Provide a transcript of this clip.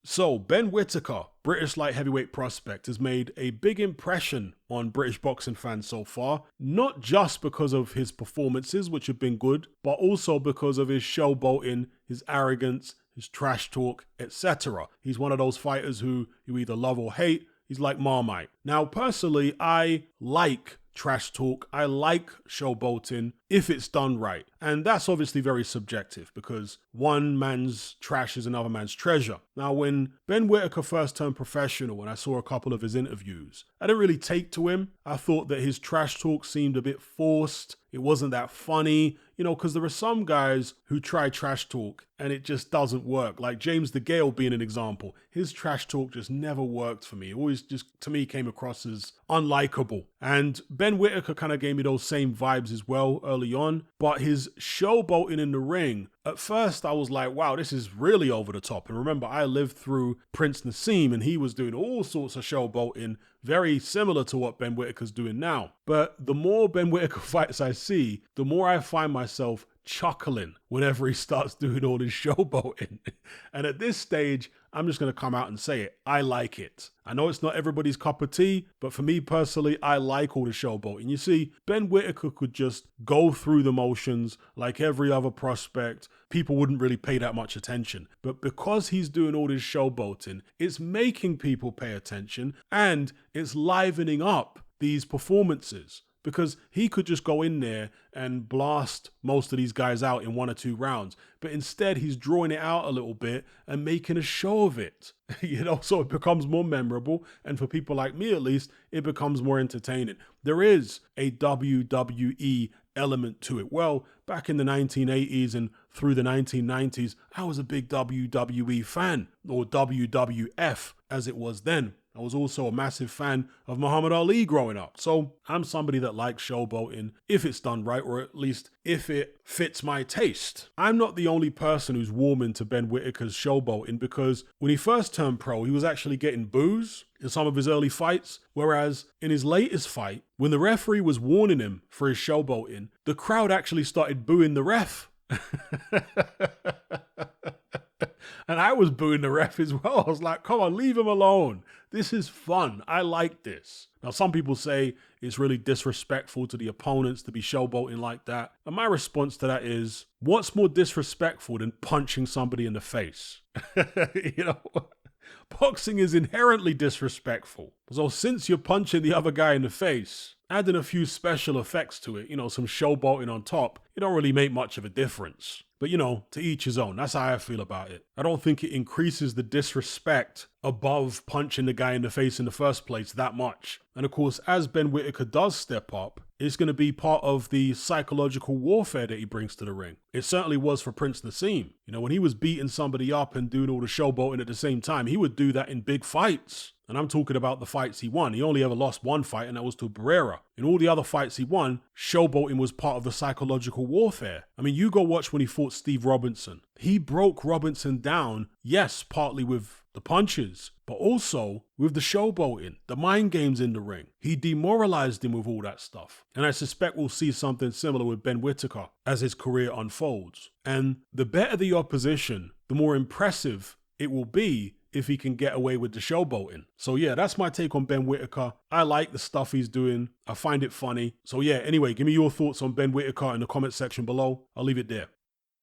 So, Ben Whitaker, British light heavyweight prospect, has made a big impression on British boxing fans so far, not just because of his performances, which have been good, but also because of his showboating, his arrogance, his trash talk, etc. He's one of those fighters who you either love or hate. He's like Marmite. Now, personally, I like trash talk. I like showboating if it's done right. And that's obviously very subjective because one man's trash is another man's treasure. Now, when Ben Whitaker first turned professional and I saw a couple of his interviews, I didn't really take to him. I thought that his trash talk seemed a bit forced. It wasn't that funny, because there are some guys who try trash talk and it just doesn't work. Like James DeGale being an example. His trash talk just never worked for me. It always just, to me, came across as unlikable. And Ben Whitaker kind of gave me those same vibes as well early on. But his showboating in the ring, at first I was like, wow, this is really over the top. And remember, I lived through Prince Nassim and he was doing all sorts of showboating, very similar to what Ben Whitaker's doing now. But the more Ben Whitaker fights I see, the more I find myself chuckling whenever he starts doing all this showboating. And at this stage, I'm just going to come out and say it. I like it. I know it's not everybody's cup of tea, but for me personally, I like all the showboating. You see, Ben Whitaker could just go through the motions like every other prospect. People wouldn't really pay that much attention. But because he's doing all this showboating, it's making people pay attention and it's livening up these performances. Because he could just go in there and blast most of these guys out in 1 or 2 rounds. But instead, he's drawing it out a little bit and making a show of it. So it becomes more memorable. And for people like me, at least, it becomes more entertaining. There is a WWE element to it. Well, back in the 1980s and through the 1990s, I was a big WWE fan, or WWF as it was then. I was also a massive fan of Muhammad Ali growing up. So I'm somebody that likes showboating if it's done right, or at least if it fits my taste. I'm not the only person who's warming to Ben Whitaker's showboating because when he first turned pro, he was actually getting boos in some of his early fights. Whereas in his latest fight, when the referee was warning him for his showboating, the crowd actually started booing the ref. And I was booing the ref as well. I was like, come on, leave him alone. This is fun. I like this. Now, some people say it's really disrespectful to the opponents to be showboating like that. And my response to that is, what's more disrespectful than punching somebody in the face? Boxing is inherently disrespectful. So since you're punching the other guy in the face, adding a few special effects to it, some showboating on top, it don't really make much of a difference. But, to each his own. That's how I feel about it. I don't think it increases the disrespect above punching the guy in the face in the first place that much. And of course, as Ben Whitaker does step up, it's going to be part of the psychological warfare that he brings to the ring. It certainly was for Prince Nassim. When he was beating somebody up and doing all the showboating at the same time, he would do that in big fights. And I'm talking about the fights he won. He only ever lost one fight, and that was to Barrera. In all the other fights he won, showboating was part of the psychological warfare. I mean, you go watch when he fought Steve Robinson. He broke Robinson down, yes, partly with the punches, but also with the showboating, the mind games in the ring. He demoralized him with all that stuff. And I suspect we'll see something similar with Ben Whitaker as his career unfolds. And the better the opposition, the more impressive it will be if he can get away with the showboating. So yeah, that's my take on Ben Whitaker. I like the stuff he's doing. I find it funny. So yeah, anyway, give me your thoughts on Ben Whitaker in the comment section below. I'll leave it there.